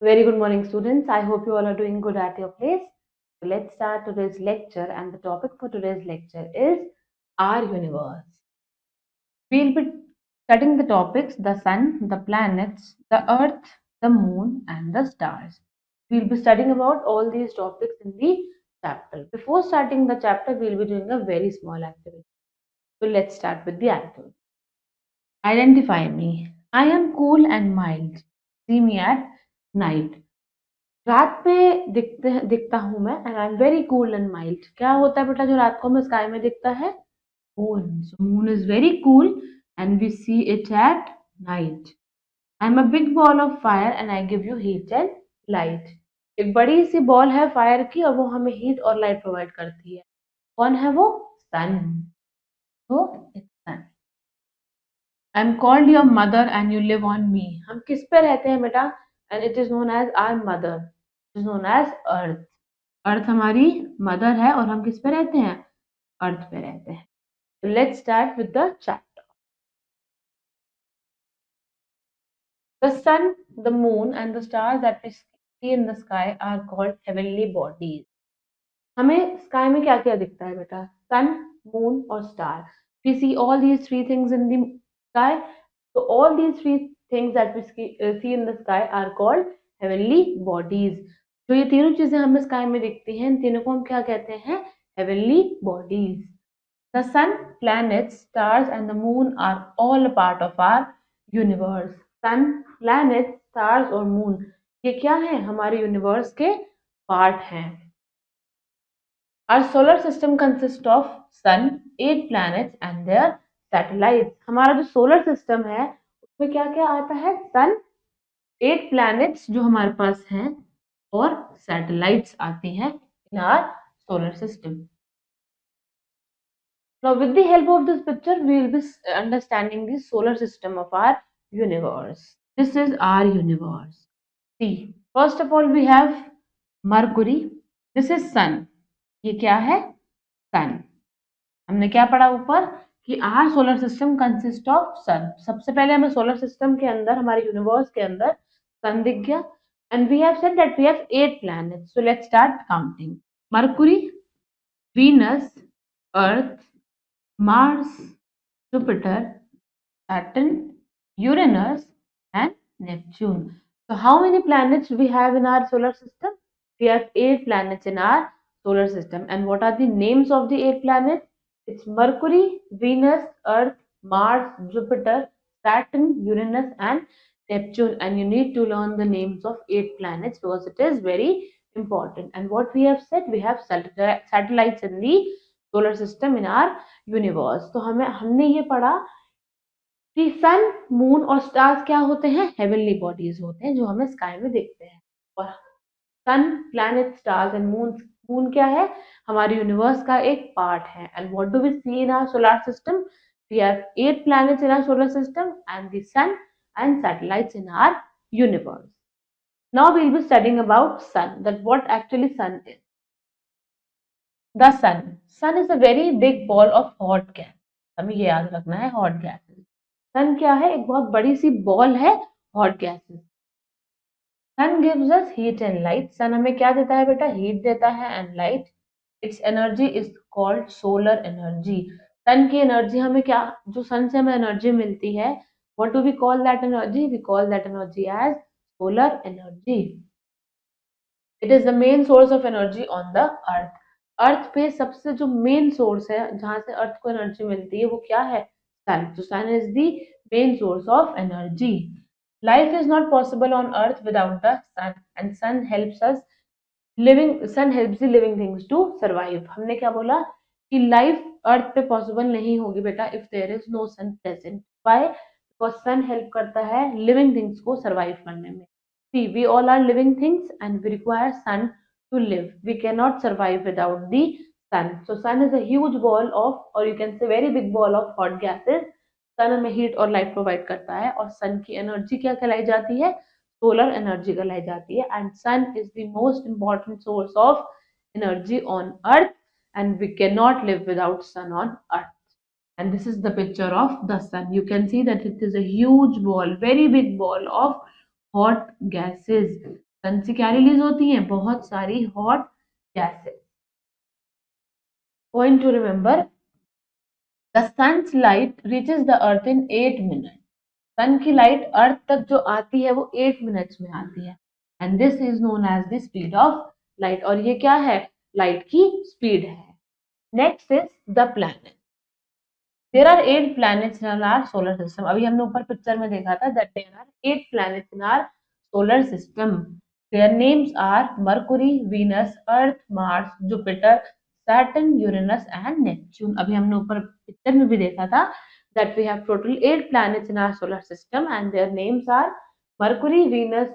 Very good morning, students. I hope you all are doing good at your place. So let's start today's lecture, and the topic for today's lecture is our universe. We'll be studying the topics the sun, the planets, the earth, the moon, and the stars. We'll be studying about all these topics in the chapter. Before starting the chapter, we'll be doing a very small activity. So let's start with the activity. Identify me. I am cool and mild. See me at night. रात में दिखता हूँ मैं and I am very cool and mild. क्या होता है बेटा जो रात को हमें स्काई में दिखता है? Moon. So moon is very cool and we see it at night. I am a big ball of fire and I give you heat and light. एक बड़ी सी बॉल है फायर की और वो हमें हीट और लाइट प्रोवाइड करती है. कौन है वो? सन. तो it's sun. I am called your mother and you live on me. हम किस पे रहते हैं बेटा? And it is known as our mother. It is known as earth. Earth हमारी मदर है और हम किस पे रहते हैं? अर्थ पे रहते हैं. Let's start with the chapter. The sun, the moon and the stars that we see in the sky are called heavenly bodies. हमें स्काई में क्या क्या दिखता है बेटा? सन, मून और star. We see all these three things in the sky. So all these three things that we see in the sky are called heavenly bodies. तो ये तीनों चीजें हमें स्काई में दिखती हैं, इन तीनों को हम क्या कहते हैं? heavenly bodies. The sun, planets, stars and the moon are all a part of our universe. Sun, planets, stars और moon ये क्या है? हमारे यूनिवर्स के पार्ट हैं. Our solar system consists of sun, 8 planets and their satellites. हमारा जो solar system है उसमें क्या क्या आता है? सन, 8 planets जो हमारे पास हैं और सैटेलाइट्स आती हैं in our solar system. Now with the help of this picture we will be understanding the solar system of our universe. This is our universe. See, first of all we have Mercury. This is sun. ये क्या है? सन. हमने क्या पढ़ा ऊपर कि our solar system consist of sun. सबसे पहले हमें सोलर सिस्टम के अंदर, हमारे यूनिवर्स के अंदर सन दिख गया. And we have said that we have 8 planets. So let's start counting. Mercury, Venus, Earth, Mars, Jupiter, Saturn, Uranus and Neptune. So how many planets we have in our solar system? We have 8 planets in our solar system. And what are the names of the 8 planets? It's Mercury, Venus, Earth, Mars, Jupiter, Saturn, Uranus and Neptune. And you need to learn the names of 8 planets because it is very important. And what we have said, we have satellites in the solar system in our universe. तो हमने ये पढ़ा कि सन, moon और stars क्या होते हैं? Heavenly bodies होते हैं जो हमें स्काई में देखते हैं. और sun, planet, stars and moon. Moon क्या है? हमारे यूनिवर्स का एक पार्ट है. And what do we see in our solar system? We have 8 planets in our solar system and the sun and satellites in our universe. Now we'll be studying about sun, that what actually sun is. The sun. Sun is a very big ball of hot gas. हमें ये याद रखना है, hot gases. सन क्या है? एक बहुत बड़ी सी बॉल है hot gases. Sun gives us heat and light. Sun हमें क्या देता है बेटा? हीट देता है and light. Its energy is called solar energy. Sun की एनर्जी हमें क्या, जो सन से हमें एनर्जी मिलती है, what do we call that energy? We call that energy as solar energy. It is the main source of energy on the earth. Earth पे सबसे जो मेन सोर्स है जहां से अर्थ को एनर्जी मिलती है वो क्या है? sun. So sun is the main source of energy. Life is not possible on earth without the sun and sun helps the living things to survive. हमने क्या बोला कि लाइफ अर्थ पे पॉसिबल नहीं होगी बेटा if there is no sun present. Why? Because sun help करता है living things को survive करने में. See, we all are living things and we require sun to live. We cannot survive without the sun. So sun is a huge ball of, or you can say very big ball of hot gases. सन हमें heat और light provide करता है और सन की energy क्या कहलाई जाती है? सोलर एनर्जी कहलाई जाती है. And sun is the most important source of energy on earth and we can not live without sun on earth. And this is the picture of the sun. You can see that it is a huge ball, very big ball of hot gases. Sun से क्या release होती है? बहुत सारी hot gases. Point to remember, the sun's light reaches the earth in 8 minute. Sun की light अर्थ तक जो आती है वो 8 मिनट्स में आती है. And this is known as the speed of light. और ये क्या है? लाइट की स्पीड है. Next is the planet. There are 8 planets in our solar system. अभी हमने ऊपर पिक्चर में देखा था that there are 8 planets in our solar system. Their names are Mercury, Venus, Earth, Mars, Jupiter, Saturn, Uranus and Neptune. अभी हमने ऊपर picture में भी देखा था that we have total 8 planets in our solar system and their names are Mercury, Venus,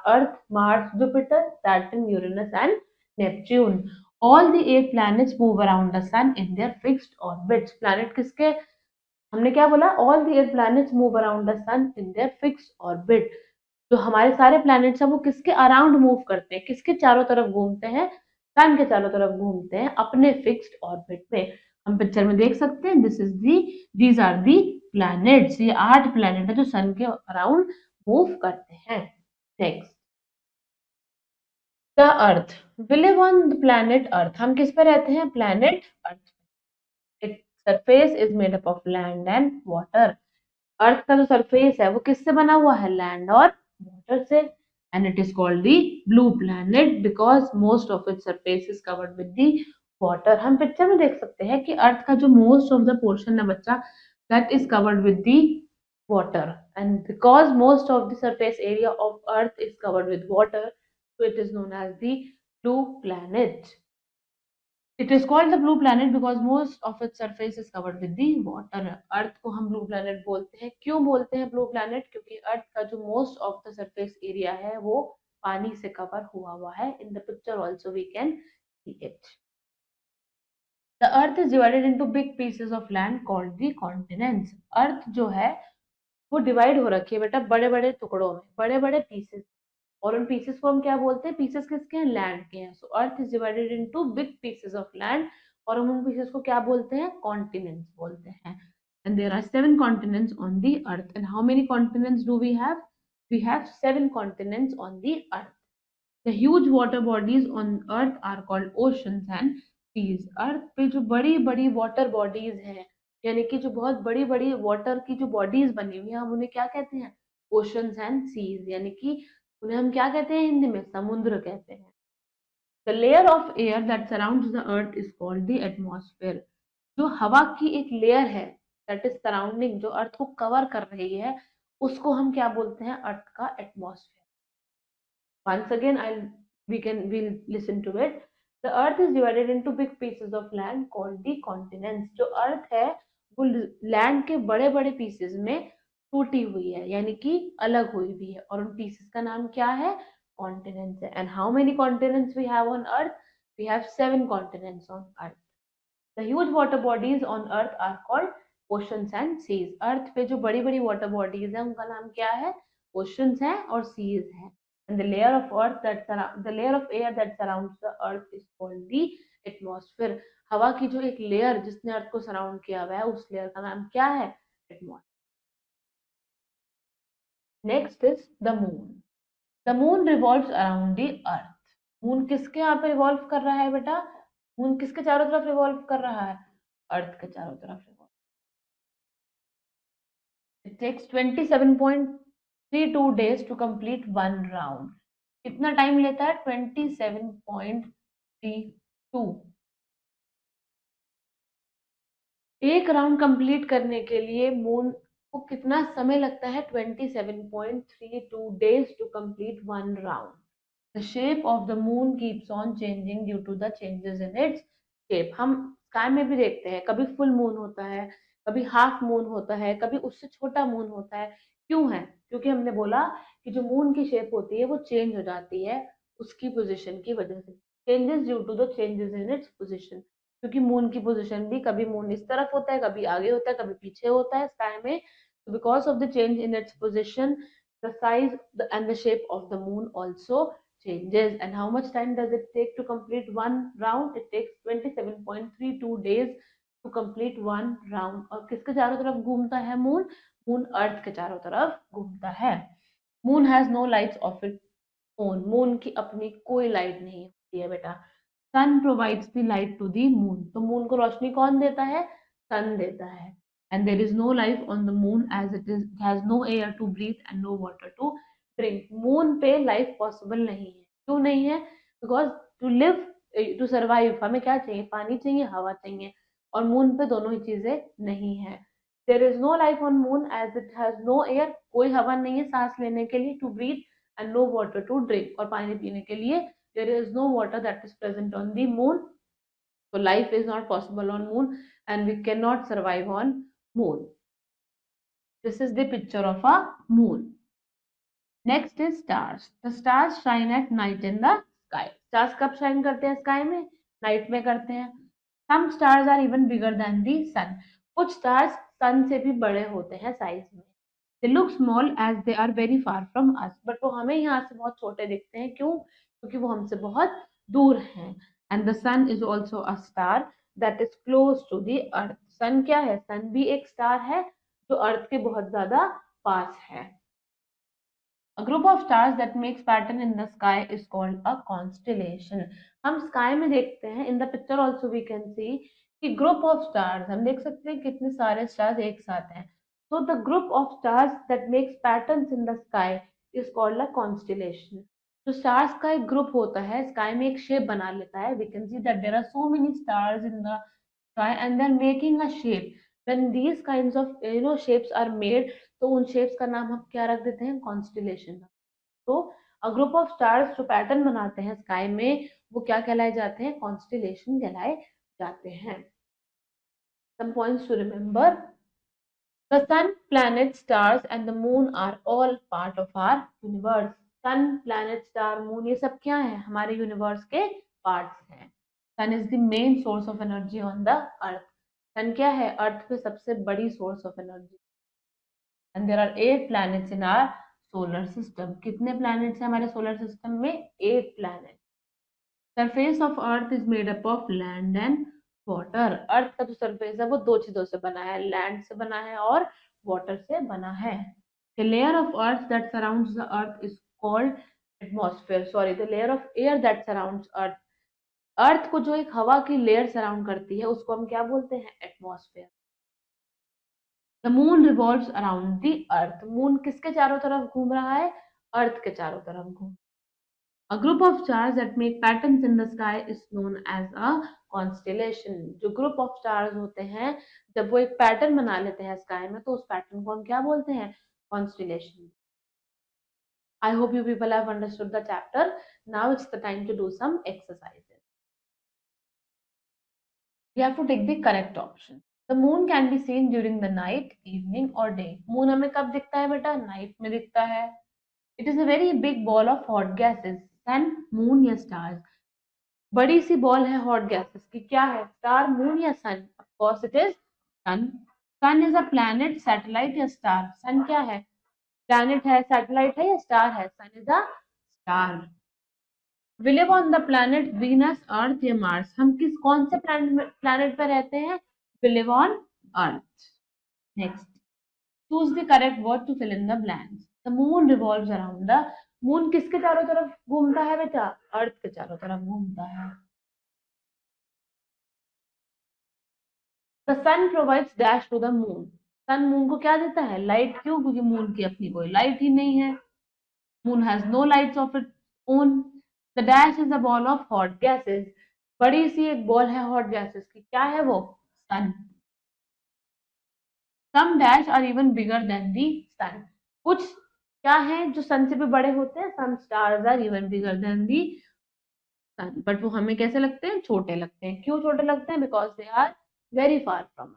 Earth, Mars, Jupiter, Saturn, Uranus and Neptune. All the 8 planets move around the sun in their fixed orbits. Planet किसके? हमने क्या बोला? All the 8 planets move around the sun in their fixed orbit. जो हमारे सारे planets हैं वो किसके अराउंड मूव करते हैं? किसके चारों तरफ घूमते हैं? सन के चारों तरफ घूमते हैं अपने फिक्स्ड ऑर्बिट में. हम पिक्चर में देख सकते हैं. These are the planets. ये 8 प्लैनेट है जो सन के अराउंड मूव करते हैं. Next, the earth. We live on the planet earth. हम किस पे रहते हैं? Planet earth. Its surface is made up of land and water. Earth का जो सरफेस है वो किससे बना हुआ है? लैंड और वाटर से. And it is called the blue planet because most of its surface is covered with the water. हम पिक्चर में देख सकते हैं कि अर्थ का जो मोस्ट ऑफ द पोर्शन है बच्चा, that is covered with the water. And because most of the surface area of earth is covered with water, so it is known as the blue planet. It is called the blue planet because most of its surface is covered with the water. अर्थ को हम blue planet बोलते हैं. क्यों बोलते हैं blue planet? क्योंकि अर्थ का जो most of the surface area है वो पानी से कवर हुआ है. In the picture also we can see it. The earth is divided into big pieces of land called the continents. अर्थ जो है वो डिवाइड हो रखी है बेटा बड़े बड़े टुकड़ों में, बड़े बड़े पीसेस. और उन पीसेस को हम क्या बोलते हैं? पीसेस किसके हैं? लैंड के हैं. So earth is divided into big pieces of land. और हम उन पीसेस को क्या बोलते हैं? कॉन्टिनेंट्स बोलते हैं. And there are 7 continents on the earth. And how many continents do we have? We have 7 continents on the earth. The huge water bodies on earth are called oceans and seas. अर्थ पे जो बड़ी बड़ी water bodies हैं, यानी कि जो बहुत बड़ी बड़ी वाटर की जो बॉडीज बनी हुई है, हम उन्हें क्या कहते हैं? Oceans and seas. यानी कि उन्हें हम क्या कहते हैं हिंदी में? समुद्र कहते हैं. The layer of air that surrounds the earth is called the atmosphere. जो हवा की एक लेयर है दैट इज सराउंडिंग, जो अर्थ को कवर कर रही है, उसको हम क्या बोलते हैं? अर्थ का atmosphere. Once again, we'll listen to it. The earth is divided into big pieces of land called the continents. जो अर्थ है वो लैंड के बड़े बड़े पीसेस में टूटी हुई है, यानी कि अलग हुई भी है. और उन पीसेस का नाम क्या है? कॉन्टिनेंट्स है. And how many continents we have on earth? We have 7 continents on earth. The huge water bodies on earth are called oceans and seas. अर्थ पे जो बड़ी बड़ी वाटर बॉडीज है उनका नाम क्या है? ओशंस है और सीज है. And the layer of the layer of air that surrounds the earth is called the atmosphere. हवा की जो एक लेयर जिसने अर्थ को सराउंड किया हुआ है उस लेयर का नाम क्या है? Atmosphere. Next is the moon. The moon revolves around the earth. Moon किसके यहाँ पे रिवॉल्व कर रहा है बेटा? मून किसके चारों तरफ रिवॉल्व कर रहा है? अर्थ के चारों तरफ revolve. It takes 27.32 days to complete one round. कितना टाइम लेता है? 27.32. एक राउंड कंप्लीट करने के लिए मून को कितना समय लगता है? 27.32 days to complete one round. The shape of the moon keeps on changing due to the changes in its shape. हम स्काई में भी देखते हैं, कभी फुल मून होता है, कभी हाफ मून होता है, कभी उससे छोटा मून होता है. क्यों है? क्योंकि हमने बोला कि जो मून की शेप होती है वो चेंज हो जाती है उसकी पोजीशन की वजह से. Changes due to the changes in its position. क्योंकि मून की पोजीशन भी, कभी मून इस तरफ होता है, कभी आगे होता है, कभी पीछे होता है स्काई में. Because of the change in its position, the size and the shape of the moon also changes. And how much time does it take to complete one round? It takes 27.32 days to complete one round. और किसके चारों तरफ घूमता है moon? Moon earth के चारों तरफ घूमता है. Moon has no lights of it own, moon की अपनी कोई लाइट नहीं होती है बेटा। Sun provides the light to the moon, तो मून को रोशनी कौन देता है? सन देता है। And there is no life on the moon as it has no air to breathe and no water to drink. Moon पे लाइफ पॉसिबल नहीं है। क्यों नहीं है? Because to live, to survive हमें क्या चाहिए? पानी चाहिए, हवा चाहिए, और मून पे दोनों ही चीजें नहीं है। There is no life on moon as it has no air, कोई हवा नहीं है सांस लेने के लिए, to breathe, and no water to drink, और पानी पीने के लिए there is no water that is present on the moon, so life is not possible on moon and we cannot survive on moon. This is the picture of a moon. Next is stars. The stars shine at night in the sky. Stars कब shine करते हैं sky में? Night में करते हैं. Some stars are even bigger than the sun. कुछ stars sun से भी बड़े होते हैं size में. They look small as they are very far from us. But वो हमें यहाँ से बहुत छोटे दिखते हैं. क्यों? क्योंकि वो हमसे बहुत दूर हैं. And the sun is also a star that is close to the earth. Sun क्या है? Sun भी एक star है जो earth के बहुत ज्यादा पास है. A group of stars that makes pattern in the sky is called a constellation. हम sky में देखते हैं, in the picture also we can see कि group of stars, हम देख सकते हैं कितने सारे stars एक साथ हैं. So the group of stars that makes patterns in the sky is called a constellation. तो stars का एक group होता है, sky में एक shape बना लेता है. We can see that there are so many stars in the sky and they're making a shape. When these kinds of shapes are made, तो उन शेप्स का नाम हम क्या रख देते हैं? कॉन्स्टिलेशन. तो अ ग्रुप ऑफ स्टार्स जो पैटर्न बनाते हैं स्काई में, वो क्या कहलाए जाते हैं? कॉन्स्टिलेशन कहलाए जाते हैं. Some points to remember. The sun, planet, stars and the moon are all part of our universe. Sun, planet, star, moon, ये सब क्या है? हमारे यूनिवर्स के पार्ट्स हैं. Sun is the main source of energy on the earth. Sun क्या है? Earth पे सबसे बड़ी source of energy. And there are 8 planets in our solar system. कितने प्लैनेट्स हैं हमारे सोलर सिस्टम में? 8 planet. Surface of earth is made up of land and water. Earth का जो सरफेस है वो दो चीजों से बना है, लैंड से बना है और वाटर से बना है. The layer of earth that surrounds the earth is called atmosphere. Sorry, the layer of air that surrounds earth. Earth को जो एक हवा की लेयर सराउंड करती है उसको हम क्या बोलते हैं? Atmosphere. The moon revolves around the earth. Moon किसके चारों तरफ घूम रहा है? अर्थ के चारों तरफ घूम. A group of stars that make patterns in the sky is known as a constellation. जो ग्रुप ऑफ स्टार्स होते हैं, जब वो एक पैटर्न बना लेते हैं स्काई में, तो उस पैटर्न को हम क्या बोलते हैं? Constellation. I hope you people have understood the chapter. Now it's the time to do some exercises. We have to take the correct option. The moon can be seen during the night, evening or day. Moon हमें कब दिखता है बेटा? Night में दिखता है. It is a very big ball of hot gases. Sun, moon या stars? बड़ी सी बॉल है हॉट गैसेस की, क्या है? स्टार, मून या sun? Of course it is sun. Sun is a planet, satellite या स्टार? सन क्या है? प्लैनेट है, सैटेलाइट है या स्टार है? Sun is a star. We live on the planet Venus, earth या मार्स? हम कौन से प्लैनेट पे रहते हैं? We live on earth. Next, choose the correct word to fill in the blanks. The moon revolves around the. Moon किसके चारों तरफ घूमता है बेटा? अर्थ के चारों तरफ घूमता है. The sun provides dash to the moon. Sun moon को क्या देता है? लाइट. क्यों? क्योंकि मून की अपनी कोई लाइट ही नहीं है. Moon has no lights of its own. The dash is a ball of hot gases. बड़ी सी एक बॉल है हॉट गैसेस की, क्या है वो? Sun. Some dash are even bigger than the sun. कुछ क्या है जो सन से भी बड़े होते हैं? Some stars are even bigger than the sun. But वो हमें कैसे लगते हैं? छोटे लगते हैं. क्यों छोटे लगते हैं? Because they are very far from.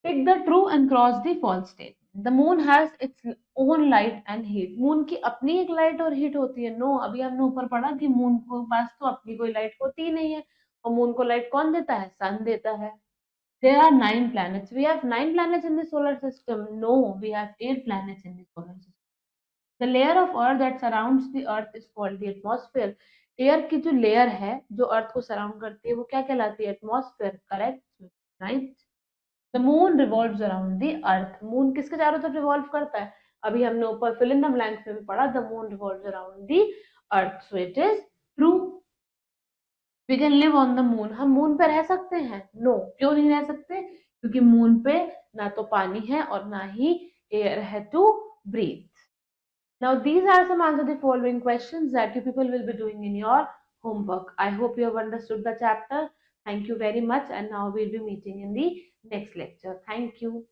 Pick the true and cross the false statement. The moon has its own light and heat. Moon की अपनी एक लाइट और हीट होती है? नो. अभी हमने ऊपर पढ़ा कि मून के पास तो अपनी कोई लाइट होती ही नहीं है. और मून को लाइट कौन देता है? सन देता है. There are 9 planets. We have 9 planets in the solar system. No, we have 8 planets in the solar system. The layer of earth that surrounds the earth is called the atmosphere. Air की जो layer है जो अर्थ को surround करती है वो क्या कहलाती है? Atmosphere. Correct, right. The moon revolves around the earth. Moon किसके चारों तरफ रिवॉल्व करता है? अभी हमने ऊपर फिल इन द ब्लैंक्स में भी पढ़ा, the moon revolves around the earth, so it is true. We can live on the moon, हम मून पे रह सकते हैं? नो, क्यों नहीं रह सकते? क्योंकि मून पे ना तो पानी है और ना ही एयर है to breathe. Now, these are some answer the following questions that you people will be doing in your homework. I hope you have understood the chapter. Thank you very much. And now we'll be meeting in the next lecture. Thank you.